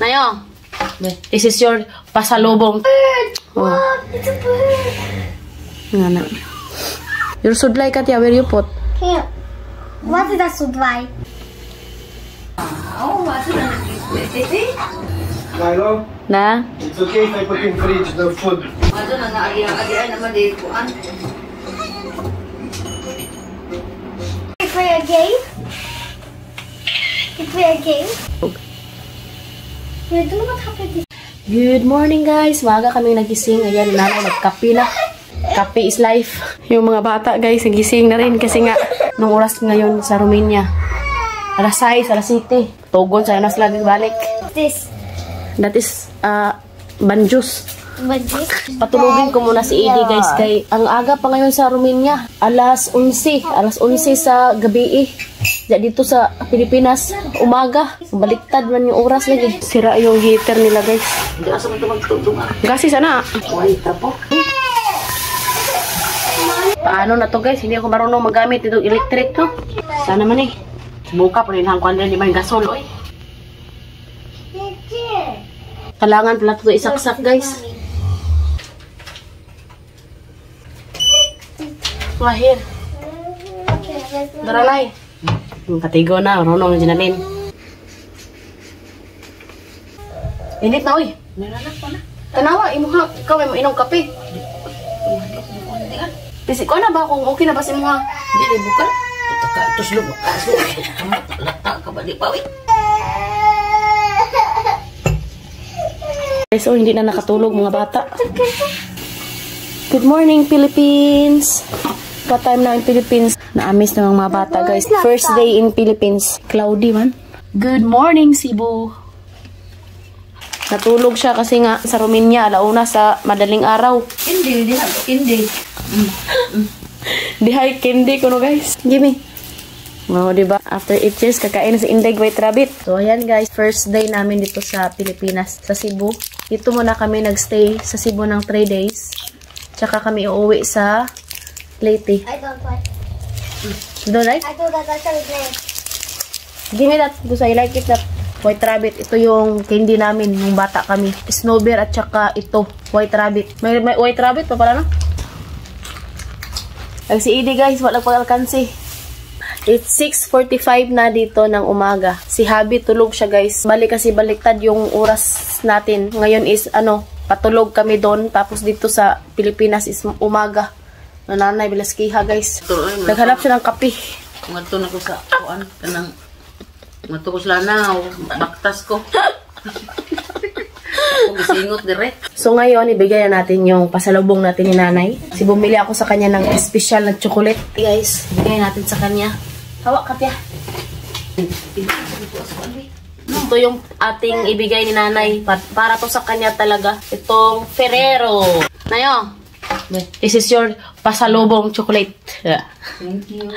Nayo. This is your pasalubong. Bird! Oh. Wow, it's a bird! Nga na. Your sudlay ka tiya, where you put? Here. What is that sudlay? Oh, what's it? Milo, Na? it's okay if I put in fridge the food. Ano na nga, naman dito po. Can we play a game? Can we play a game? Yeah, do what happened. Good morning guys. Maaga kaming nagising. Ayan, nanay nagkape na. Kape is life. Yung mga bata guys, nagising na rin kasi nga nung oras ngayon sa Romania. Alas 6, alas 7. Tugon sa nas lagi balik. This. That is banjus. What this? Patulugin ko muna si Edie guys kay ang aga pa ngayon sa Romania. Alas 11 sa gabi Diyan dito sa Pilipinas, umaga. Baliktad man yung oras lagi. Sira yung heater nila guys. Hindi asa mo ito magtutong. Gasi sana. Wait, tapo. Paano na to guys? Hindi ako marunong magamit itong electric to. Sana man Subuka pa rin hangkwan rin. Di ba yung gasol? Oy. Kailangan pala ito isaksak guys. Wahir. Daralay. Katigo na. Marunong na dinanin. Init na oy. Naranak ko na. Tanawa. Ikaw may mainong kape. Bisik ko na ba kung okay na ba si mga? Hindi, bukan. Ito ka, tuslog. Lata ka ba di pawi? So, hindi na nakatulog mga bata. Good morning, Philippines! What time na in Philippines? Na-miss na mga bata, guys. First day in Philippines. Cloudy man. Good morning, Cebu! Natulog siya kasi nga sa Romania, alauna sa madaling araw. Hindi. Dihay candy ko no, guys. Gimme. Oh, diba? After 8 years, kakain sa Inday White Rabbit. So, ayan guys. First day namin dito sa Pilipinas, sa Cebu. Dito muna kami nagstay sa Cebu ng 3 days. Tsaka kami uuwi sa Leyte. I don't like. You don't like? I don't like that. Give me that. Because I like it, that White Rabbit. Ito yung candy namin nung bata kami. Snow Bear at tsaka ito, White Rabbit. May White Rabbit pa pala, no? Ay, si Edie guys, walang pag-alkansi. It's 6:45 na dito ng umaga. Si Habi tulog siya guys. Kasi baliktad yung oras natin. Ngayon is patulog kami doon. Tapos dito sa Pilipinas is umaga. Nanay Bilaskiha guys. Naghanap siya ng kape. Mato na ko sa kuan kanang mato ko sila na baktas ko. Bisingot direct. So ngayon, ibigay na natin yung pasalubong natin ni nanay. Si bumili ako sa kanya ng special na chocolate. Guys, ibigay natin sa kanya. Hawak ka tiya. Ito yung ating ibigay ni nanay. Para to sa kanya talaga. Itong Ferrero. Nayo, this is your pasalubong chocolate. Yeah. Thank you.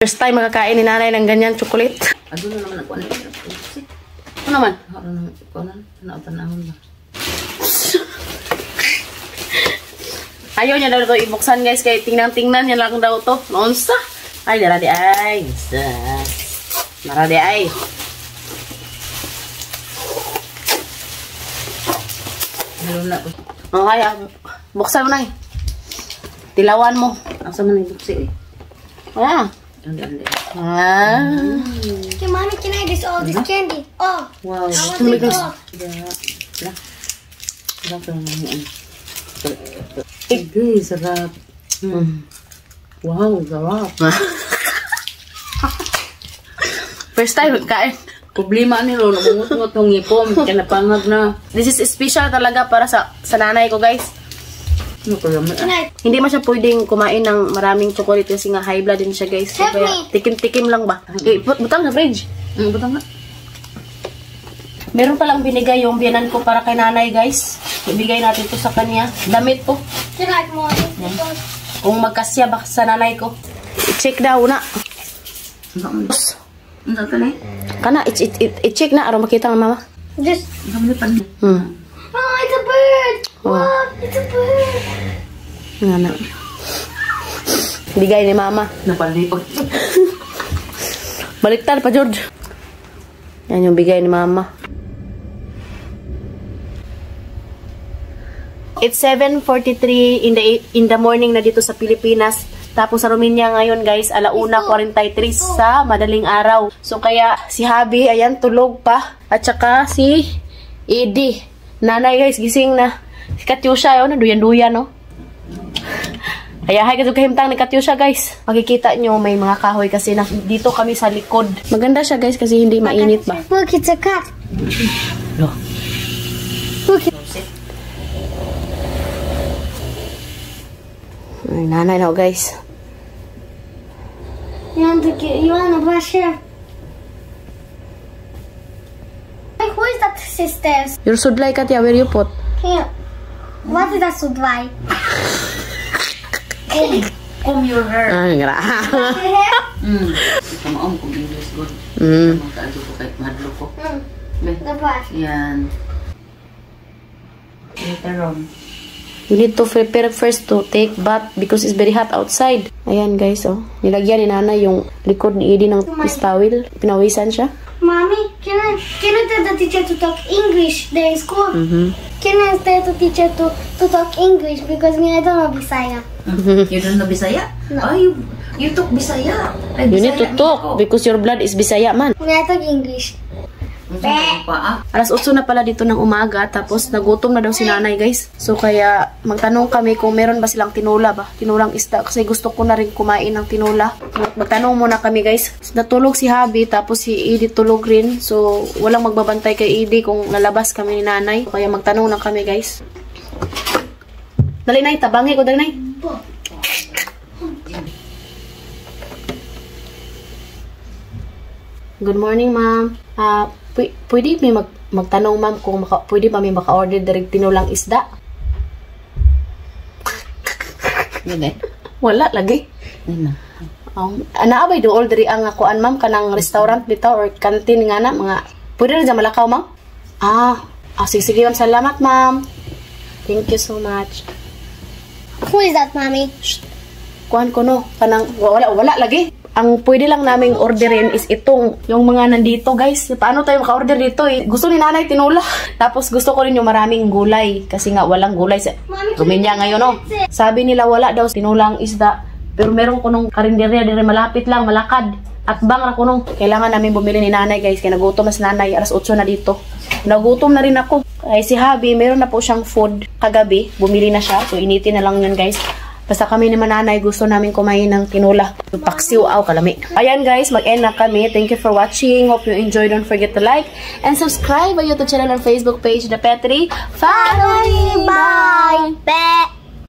First time makakain ni nanay ng ganyan chocolate. Ano na naman ako ano? Ano naman? Ano panahon ba? Ayaw niya daw ito ibuksan guys. Kaya tingnan niya lang daw to. Noonsa? Ay, daradi ay. Maradi ay. Meron na ko. Okay, buksan mo na Tilawan mo. Asa man yung buksi eh. Ah. Andi. Okay, mommy, can I have all this candy? Oh, Wow. I want it all. Sarap. Wow, sarap. First time kain. Problema nilo, namungot-ngot ng ngipom. Kinapangag na. This is special talaga para sa nanay ko guys. Ano ko naman? Can I? Hindi man siya pwedeng kumain ng maraming chocolate kasi nga high blood din siya guys. So, Help kaya me. tikim-tikim lang ba? Butang sa fridge. Butang nga. Meron palang binigay yung biyanan ko para kay nanay guys. Ibigay natin to sa kanya. Damit po. Can I have more? Kung magkasya ba sa nanay ko. I-check daw na. Ano ka na eh? Kana, i-check na. Araw makita ng mama. Just. Kami pa niya. Oh, it's a bird. Oh. Wow, it's a bird. Nga na. Bigay ni mama. Napalipag. Baliktad pa, George. Yan yung bigay ni mama. It's 7:43 in the morning na dito sa Pilipinas. Tapos sa Romania ngayon guys, 1:43 sa madaling araw. So kaya si Habi, ayan, tulog pa. At saka si Edie. Nanay guys, gising na. Si Katyusha, yun, duyan-duyan, no? Kaya hay kasi kahimtang ni Katyusha guys. Makikita nyo may mga kahoy kasi dito kami sa likod. Maganda siya guys kasi hindi mainit ba? Look, it's a cat. No. Look, Ay, nanay na guys. you want to brush here? Hey, who is that sisters? Your sudlay Katya, where you put? Here. What is that sudlay? Comb your hair. Ay, gra. Ito maom kung English good. Magkaadyo ko kahit mahadlo ko. The brush. Yan. Later on. You need to prepare first to take bath because it's very hot outside. Ayan guys, oh. Nilagyan ni Nana yung likod ni Edie ng towel. Pinawisan siya. Mommy, can I tell the teacher to talk English there in school? Can I tell the teacher to talk English because me I don't know Bisaya. You don't know Bisaya? No. Oh, you talk Bisaya. Ay, You need to Bisaya talk because your blood is Bisaya man. Me I talk English. Alas 8 na pala dito ng umaga, tapos nagutom na daw si nanay guys. So kaya magtanong kami kung meron ba silang tinula ba, tinulang isda, kasi gusto ko na rin kumain ng tinula. Magtanong muna kami guys. Natulog si Habi, tapos si Edie tulog rin. So walang magbabantay kay Edie kung lalabas kami ni nanay. Kaya magtanong na kami guys. Dali nay, tabangi ko dali nay. Good morning ma'am. Pwede may magtanong ma'am kung pwede ba may maka-order direct tinulang isda? Wala lagi. Naabay do order ang akuan ma'am kanang restaurant dito or canteen nga na mga pwede na malakaw ma'am? Sige ma'am, salamat ma'am. Thank you so much. Who is that, mommy? Kuhan ko no, kanang wala lagi. Ang pwede lang naming orderin is itong, yung mga nandito guys. Paano tayo maka-order dito eh? Gusto ni nanay tinula. Tapos gusto ko rin yung maraming gulay. Kasi nga walang gulay sa Romania ngayon no. Sabi nila wala daw tinulang isda. Pero meron ko nung karinderya dire malapit lang, malakad. At bang ra ko nung. Kailangan namin bumili ni nanay guys. Kaya nagutom na si nanay. Alas 8 na dito. Nagutom na rin ako. Ay si Habi, meron na po siyang food kagabi. Bumili na siya. So initin na lang yun guys. Basta kami ni mananay, gusto namin kumain ng tinula. Paksiw, kalami. Ayan guys, mag-end na kami. Thank you for watching. Hope you enjoyed. Don't forget to like and subscribe our YouTube channel and Facebook page, The Petri Family. Bye!